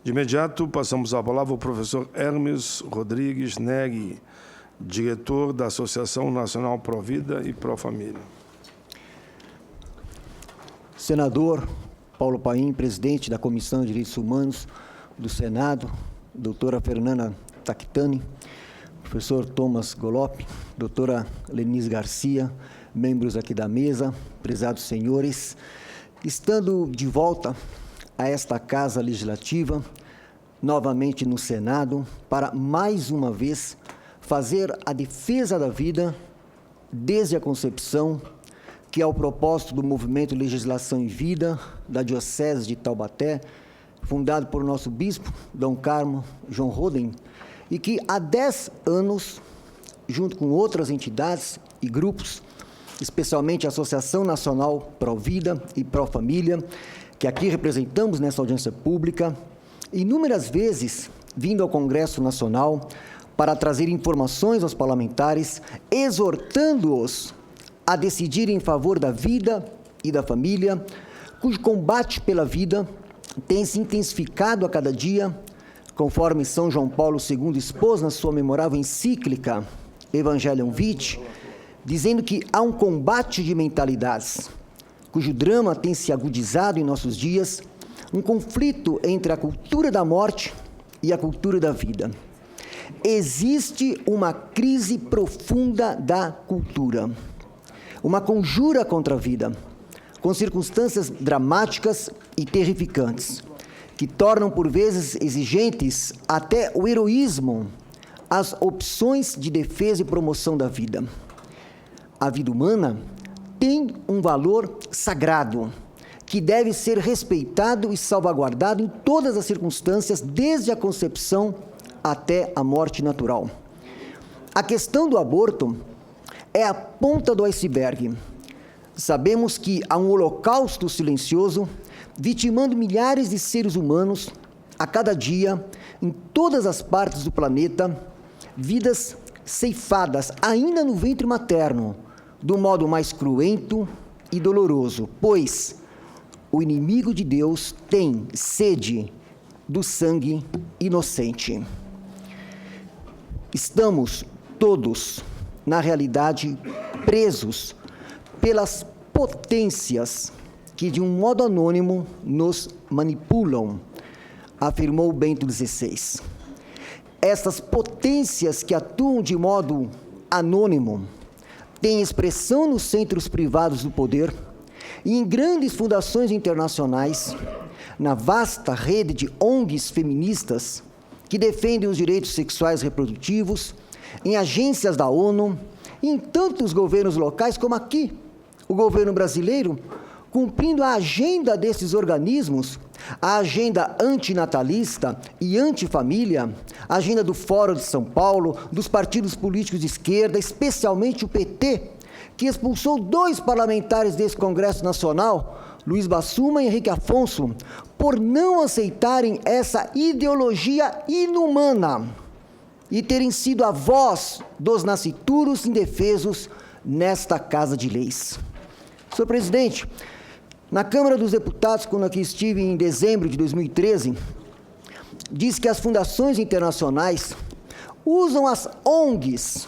De imediato, passamos a palavra ao professor Hermes Rodrigues Negri, diretor da Associação Nacional Provida e Profamília. Senador Paulo Paim, presidente da Comissão de Direitos Humanos do Senado, doutora Fernanda Tactani, professor Thomas Golop, doutora Lenise Garcia, membros aqui da mesa, prezados senhores, estando de volta a esta Casa Legislativa, novamente no Senado, para mais uma vez fazer a defesa da vida desde a concepção, que é o propósito do Movimento Legislação em Vida da Diocese de Taubaté, fundado por nosso bispo, Dom Carmo João Roden, e que há 10 anos, junto com outras entidades e grupos, especialmente a Associação Nacional Provida e Profamília, que aqui representamos nessa audiência pública, inúmeras vezes vindo ao Congresso Nacional para trazer informações aos parlamentares, exortando-os a decidir em favor da vida e da família, cujo combate pela vida tem se intensificado a cada dia, conforme São João Paulo II expôs na sua memorável encíclica Evangelium Vitae, dizendo que há um combate de mentalidades, cujo drama tem se agudizado em nossos dias, um conflito entre a cultura da morte e a cultura da vida. Existe uma crise profunda da cultura, uma conjura contra a vida, com circunstâncias dramáticas e terrificantes, que tornam por vezes exigentes até o heroísmo as opções de defesa e promoção da vida. A vida humana tem um valor sagrado, que deve ser respeitado e salvaguardado em todas as circunstâncias, desde a concepção até a morte natural. A questão do aborto é a ponta do iceberg. Sabemos que há um holocausto silencioso vitimando milhares de seres humanos a cada dia, em todas as partes do planeta, vidas ceifadas ainda no ventre materno, do modo mais cruento e doloroso, pois o inimigo de Deus tem sede do sangue inocente. Estamos todos, na realidade, presos pelas potências que, de um modo anônimo, nos manipulam, afirmou Bento XVI. Essas potências que atuam de modo anônimo têm expressão nos centros privados do poder e em grandes fundações internacionais, na vasta rede de ONGs feministas que defendem os direitos sexuais reprodutivos, em agências da ONU e em tantos governos locais como aqui, o governo brasileiro, cumprindo a agenda desses organismos, a agenda antinatalista e antifamília, a agenda do Fórum de São Paulo, dos partidos políticos de esquerda, especialmente o PT, que expulsou 2 parlamentares desse Congresso Nacional, Luiz Bassuma e Henrique Afonso, por não aceitarem essa ideologia inumana e terem sido a voz dos nascituros indefesos nesta Casa de Leis. Senhor presidente, na Câmara dos Deputados, quando aqui estive em dezembro de 2013, diz que as fundações internacionais usam as ONGs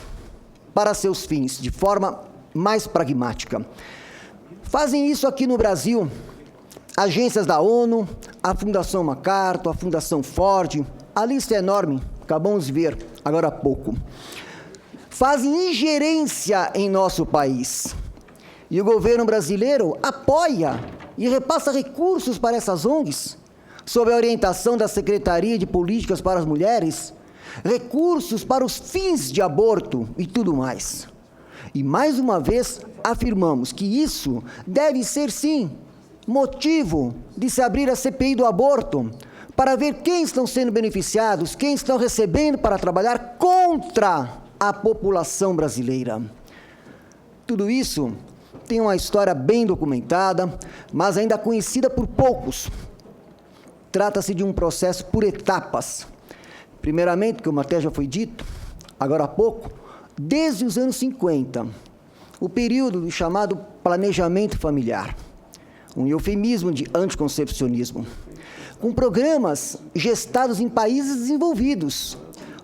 para seus fins, de forma mais pragmática. Fazem isso aqui no Brasil, agências da ONU, a Fundação MacArthur, a Fundação Ford, a lista é enorme, acabamos de ver agora há pouco. Fazem ingerência em nosso país. E o governo brasileiro apoia e repassa recursos para essas ONGs, sob a orientação da Secretaria de Políticas para as Mulheres, recursos para os fins de aborto e tudo mais. E, mais uma vez, afirmamos que isso deve ser, sim, motivo de se abrir a CPI do aborto, para ver quem estão sendo beneficiados, quem estão recebendo para trabalhar contra a população brasileira. Tudo isso tem uma história bem documentada, mas ainda conhecida por poucos. Trata-se de um processo por etapas. Primeiramente, como até já foi dito, agora há pouco, desde os anos 50, o período do chamado planejamento familiar, um eufemismo de anticoncepcionismo, com programas gestados em países desenvolvidos,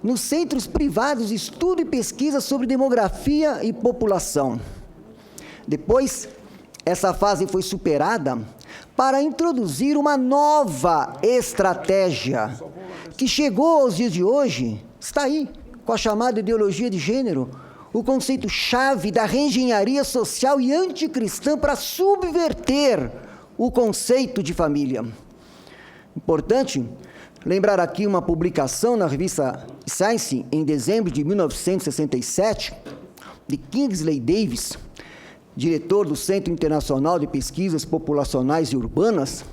nos centros privados de estudo e pesquisa sobre demografia e população. Depois, essa fase foi superada para introduzir uma nova estratégia, que chegou aos dias de hoje, está aí, com a chamada ideologia de gênero, o conceito-chave da reengenharia social e anticristã para subverter o conceito de família. Importante lembrar aqui uma publicação na revista Science, em dezembro de 1967, de Kingsley Davis, diretor do Centro Internacional de Pesquisas Populacionais e Urbanas,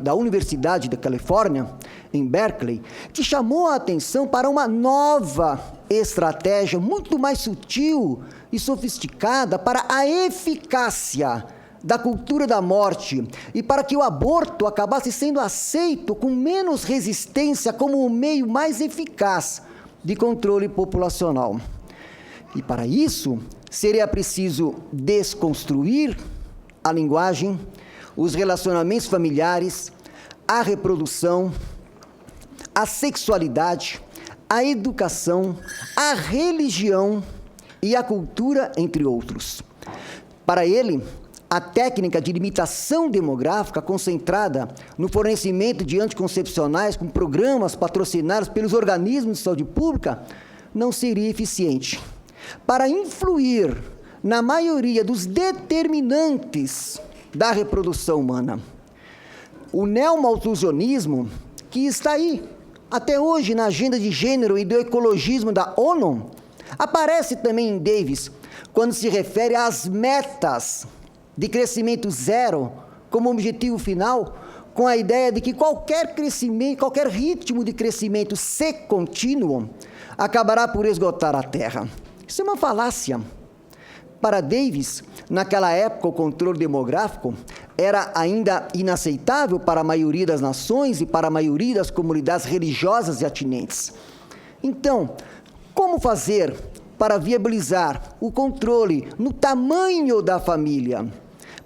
da Universidade da Califórnia, em Berkeley, que chamou a atenção para uma nova estratégia muito mais sutil e sofisticada para a eficácia da cultura da morte e para que o aborto acabasse sendo aceito com menos resistência como o meio mais eficaz de controle populacional. E para isso, seria preciso desconstruir a linguagem, os relacionamentos familiares, a reprodução, a sexualidade, a educação, a religião e a cultura, entre outros. Para ele, a técnica de limitação demográfica concentrada no fornecimento de anticoncepcionais com programas patrocinados pelos organismos de saúde pública não seria eficiente para influir na maioria dos determinantes da reprodução humana. O neomalthusianismo, que está aí até hoje na agenda de gênero e do ecologismo da ONU, aparece também em Davis, quando se refere às metas de crescimento zero como objetivo final, com a ideia de que qualquer crescimento, qualquer ritmo de crescimento contínuo acabará por esgotar a Terra. Isso é uma falácia. Para Davis, naquela época, o controle demográfico era ainda inaceitável para a maioria das nações e para a maioria das comunidades religiosas e atinentes. Então, como fazer para viabilizar o controle no tamanho da família,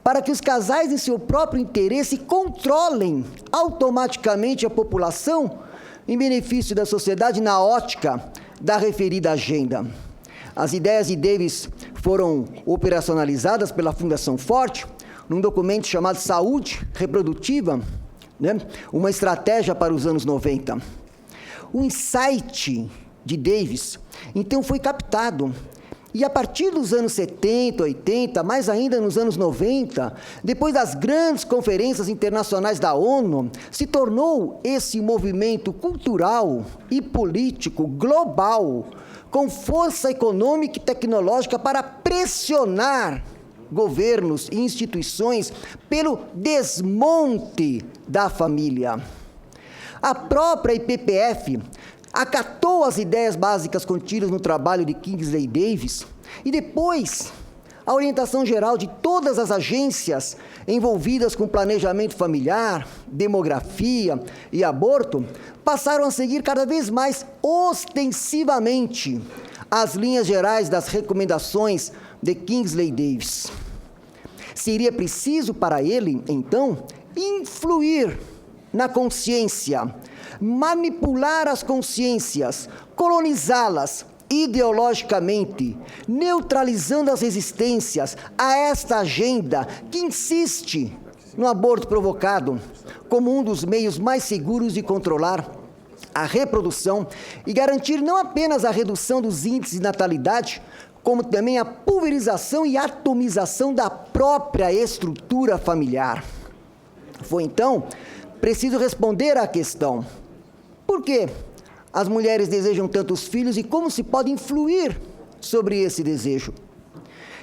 para que os casais, em seu próprio interesse, controlem automaticamente a população em benefício da sociedade na ótica da referida agenda? As ideias de Davis foram operacionalizadas pela Fundação Forte, num documento chamado Saúde Reprodutiva, uma estratégia para os anos 90. O insight de Davis, então, foi captado. E a partir dos anos 70, 80, mais ainda nos anos 90, depois das grandes conferências internacionais da ONU, se tornou esse movimento cultural e político global, com força econômica e tecnológica para pressionar governos e instituições pelo desmonte da família. A própria IPPF acatou as ideias básicas contidas no trabalho de Kingsley Davis e depois a orientação geral de todas as agências envolvidas com planejamento familiar, demografia e aborto passaram a seguir cada vez mais ostensivamente as linhas gerais das recomendações de Kingsley Davis. Seria preciso para ele, então, influir na consciência, manipular as consciências, colonizá-las ideologicamente, neutralizando as resistências a esta agenda que insiste no aborto provocado como um dos meios mais seguros de controlar a reprodução e garantir não apenas a redução dos índices de natalidade, como também a pulverização e atomização da própria estrutura familiar. Foi então preciso responder à questão: por que as mulheres desejam tantos filhos e como se pode influir sobre esse desejo?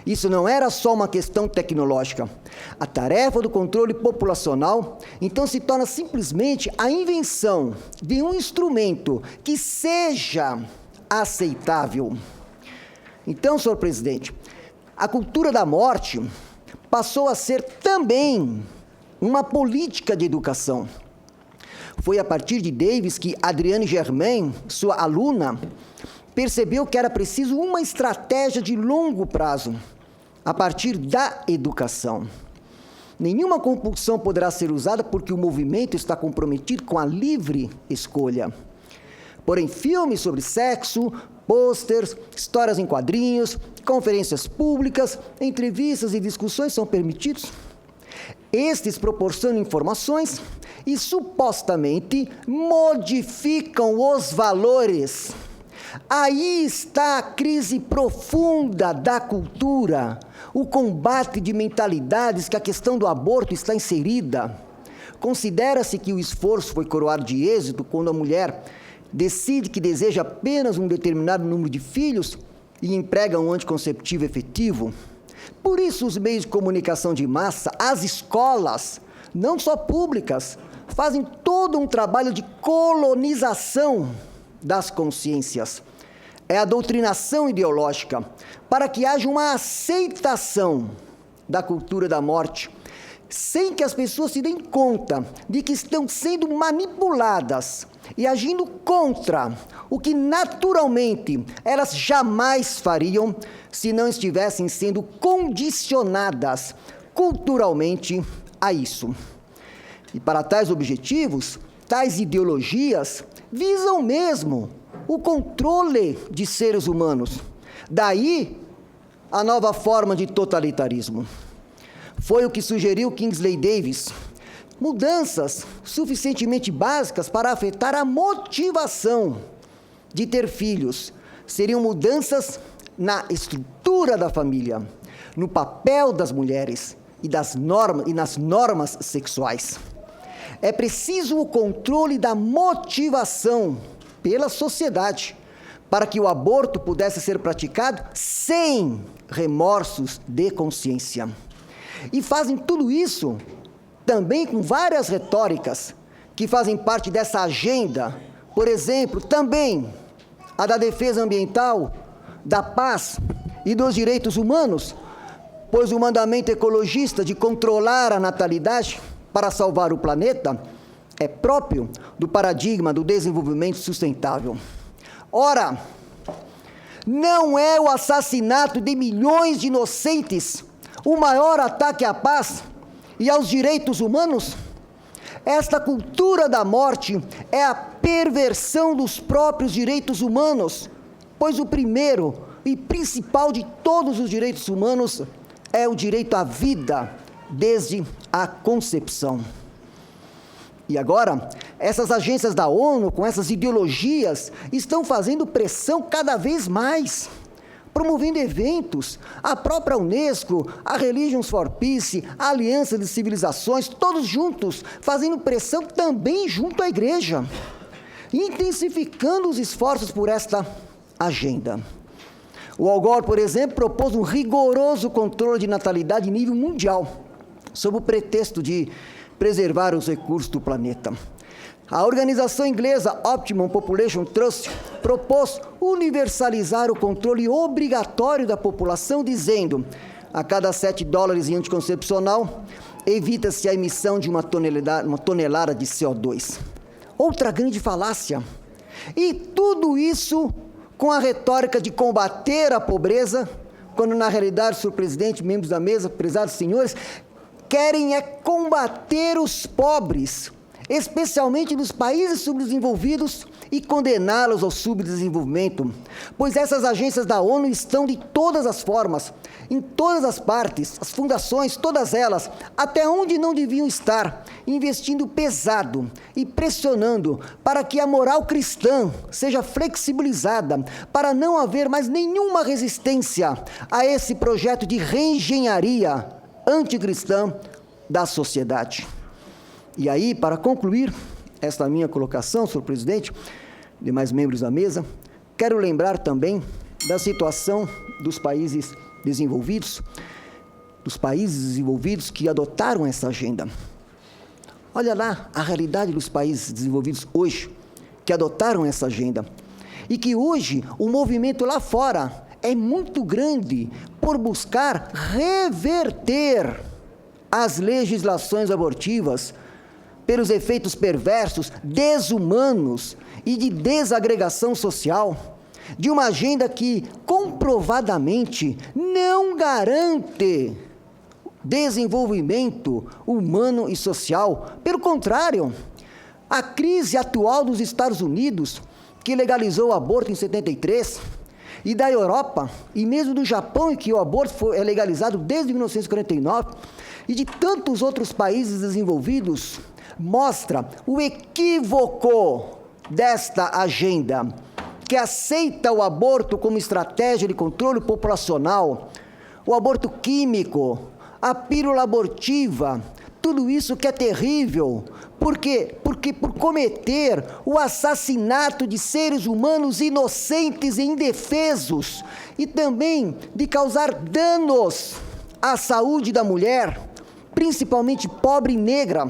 Isso não era só uma questão tecnológica. A tarefa do controle populacional, então, se torna simplesmente a invenção de um instrumento que seja aceitável. Então, senhor presidente, a cultura da morte passou a ser também uma política de educação. Foi a partir de Davis que Adrienne Germain, sua aluna, percebeu que era preciso uma estratégia de longo prazo, a partir da educação. Nenhuma compulsão poderá ser usada porque o movimento está comprometido com a livre escolha. Porém, filmes sobre sexo, pôsteres, histórias em quadrinhos, conferências públicas, entrevistas e discussões são permitidos. Estes proporcionam informações e supostamente modificam os valores. Aí está a crise profunda da cultura, o combate de mentalidades que a questão do aborto está inserida. Considera-se que o esforço foi coroado de êxito quando a mulher decide que deseja apenas um determinado número de filhos e emprega um anticonceptivo efetivo. Por isso, os meios de comunicação de massa, as escolas, não só públicas, fazem todo um trabalho de colonização das consciências. É a doutrinação ideológica para que haja uma aceitação da cultura da morte, sem que as pessoas se deem conta de que estão sendo manipuladas e agindo contra o que naturalmente elas jamais fariam se não estivessem sendo condicionadas culturalmente a isso. E para tais objetivos, tais ideologias visam mesmo o controle de seres humanos. Daí a nova forma de totalitarismo. Foi o que sugeriu Kingsley Davis. Mudanças suficientemente básicas para afetar a motivação de ter filhos. Seriam mudanças na estrutura da família, no papel das mulheres e nas normas sexuais. É preciso o controle da motivação pela sociedade para que o aborto pudesse ser praticado sem remorsos de consciência. E fazem tudo isso também com várias retóricas que fazem parte dessa agenda. Por exemplo, também a da defesa ambiental, da paz e dos direitos humanos, pois o mandamento ecologista de controlar a natalidade para salvar o planeta é próprio do paradigma do desenvolvimento sustentável. Ora, não é o assassinato de milhões de inocentes o maior ataque à paz e aos direitos humanos? Esta cultura da morte é a perversão dos próprios direitos humanos, pois o primeiro e principal de todos os direitos humanos é o direito à vida desde a concepção. E agora, essas agências da ONU, com essas ideologias, estão fazendo pressão cada vez mais, promovendo eventos, a própria Unesco, a Religions for Peace, a Aliança de Civilizações, todos juntos, fazendo pressão também junto à Igreja, intensificando os esforços por esta agenda. O Al Gore, por exemplo, propôs um rigoroso controle de natalidade em nível mundial, sob o pretexto de preservar os recursos do planeta. A organização inglesa Optimum Population Trust propôs universalizar o controle obrigatório da população, dizendo: a cada $7 em anticoncepcional, evita-se a emissão de uma tonelada de CO2. Outra grande falácia. E tudo isso com a retórica de combater a pobreza, quando na realidade, senhor presidente, membros da mesa, prezados senhores, querem é combater os pobres, especialmente nos países subdesenvolvidos, e condená-los ao subdesenvolvimento, pois essas agências da ONU estão de todas as formas, em todas as partes, as fundações, todas elas, até onde não deviam estar, investindo pesado e pressionando para que a moral cristã seja flexibilizada, para não haver mais nenhuma resistência a esse projeto de reengenharia anticristã da sociedade. E aí, para concluir esta minha colocação, senhor presidente, demais membros da mesa, quero lembrar também da situação dos países desenvolvidos, que adotaram essa agenda. Olha lá a realidade dos países desenvolvidos hoje, que adotaram essa agenda, e que hoje o movimento lá fora é muito grande por buscar reverter as legislações abortivas pelos efeitos perversos, desumanos e de desagregação social, de uma agenda que comprovadamente não garante desenvolvimento humano e social. Pelo contrário, a crise atual dos Estados Unidos, que legalizou o aborto em 73, e da Europa, e mesmo do Japão, em que o aborto é legalizado desde 1949, e de tantos outros países desenvolvidos, mostra o equívoco desta agenda, que aceita o aborto como estratégia de controle populacional, o aborto químico, a pílula abortiva, tudo isso que é terrível. Por quê? Porque por cometer o assassinato de seres humanos inocentes e indefesos, e também de causar danos à saúde da mulher, principalmente pobre e negra,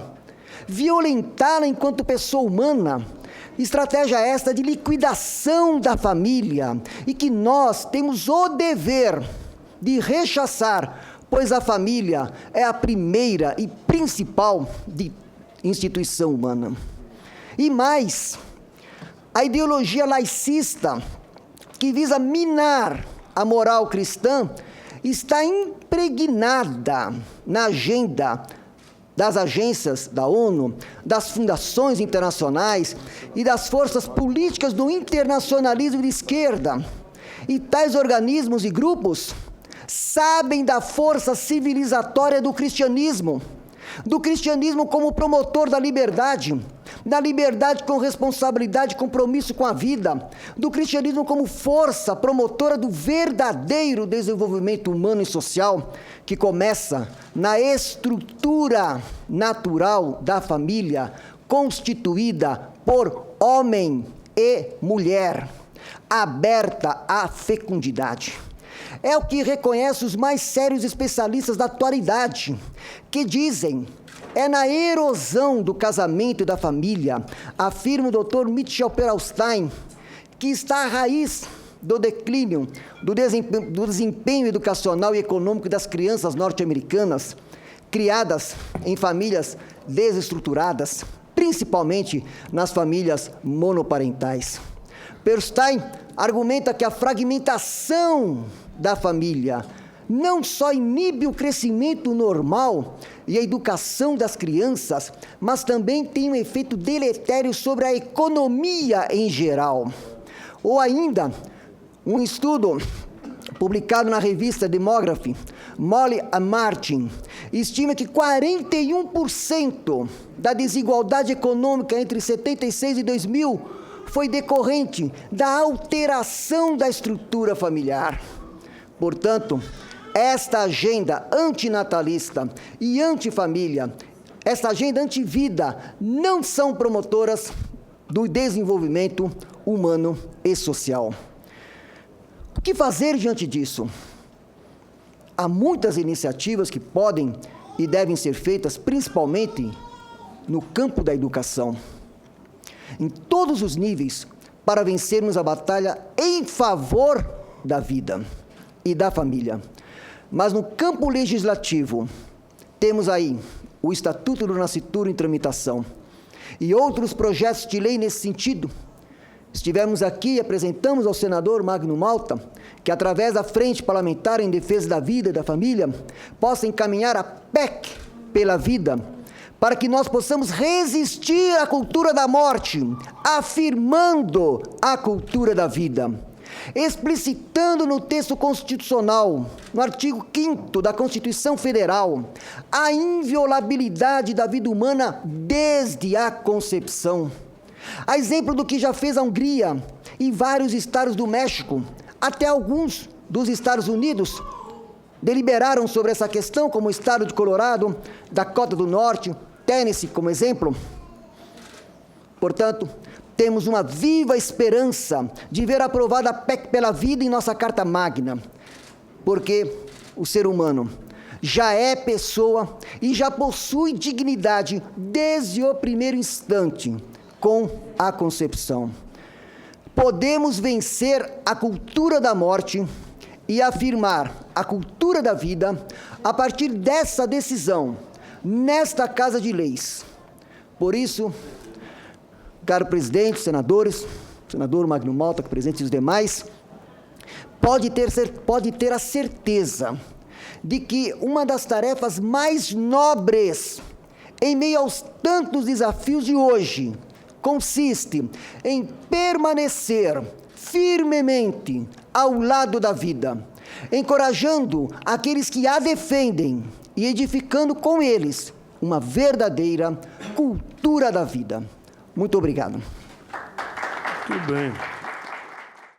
violentá-la enquanto pessoa humana, estratégia esta de liquidação da família, e que nós temos o dever de rechaçar, pois a família é a primeira e principal instituição humana. E mais, a ideologia laicista, que visa minar a moral cristã, está impregnada na agenda das agências da ONU, das fundações internacionais e das forças políticas do internacionalismo de esquerda. E tais organismos e grupos sabem da força civilizatória do cristianismo como promotor da liberdade com responsabilidade e compromisso com a vida, do cristianismo como força promotora do verdadeiro desenvolvimento humano e social, que começa na estrutura natural da família, constituída por homem e mulher, aberta à fecundidade. É o que reconhece os mais sérios especialistas da atualidade, que dizem: é na erosão do casamento e da família, afirma o Dr. Michel Perelstein, que está a raiz do declínio, do desempenho educacional e econômico das crianças norte-americanas, criadas em famílias desestruturadas, principalmente nas famílias monoparentais. Perelstein argumenta que a fragmentação da família não só inibe o crescimento normal e a educação das crianças, mas também tem um efeito deletério sobre a economia em geral. Ou ainda, um estudo publicado na revista Demography, Molly e Martin, estima que 41% da desigualdade econômica entre 76 e 2000 foi decorrente da alteração da estrutura familiar. Portanto, esta agenda antinatalista e antifamília, esta agenda antivida, não são promotoras do desenvolvimento humano e social. O que fazer diante disso? Há muitas iniciativas que podem e devem ser feitas, principalmente no campo da educação, em todos os níveis, para vencermos a batalha em favor da vida e da família. Mas no campo legislativo, temos aí o Estatuto do Nascituro em tramitação e outros projetos de lei nesse sentido. Estivemos aqui e apresentamos ao senador Magno Malta que, através da Frente Parlamentar em Defesa da Vida e da Família, possa encaminhar a PEC pela vida, para que nós possamos resistir à cultura da morte, afirmando a cultura da vida, explicitando no texto constitucional, no artigo 5º da Constituição Federal, a inviolabilidade da vida humana desde a concepção. A exemplo do que já fez a Hungria e vários estados do México, até alguns dos Estados Unidos, deliberaram sobre essa questão, como o estado de Colorado, Dakota do Norte, Tennessee, como exemplo. Portanto, temos uma viva esperança de ver aprovada a PEC pela vida em nossa Carta Magna, porque o ser humano já é pessoa e já possui dignidade desde o primeiro instante, com a concepção. Podemos vencer a cultura da morte e afirmar a cultura da vida a partir dessa decisão, nesta Casa de Leis. Por isso, caro presidente, senadores, senador Magno Malta, presente e os demais, pode ter a certeza de que uma das tarefas mais nobres, em meio aos tantos desafios de hoje, consiste em permanecer firmemente ao lado da vida, encorajando aqueles que a defendem e edificando com eles uma verdadeira cultura da vida. Muito obrigado. Muito bem.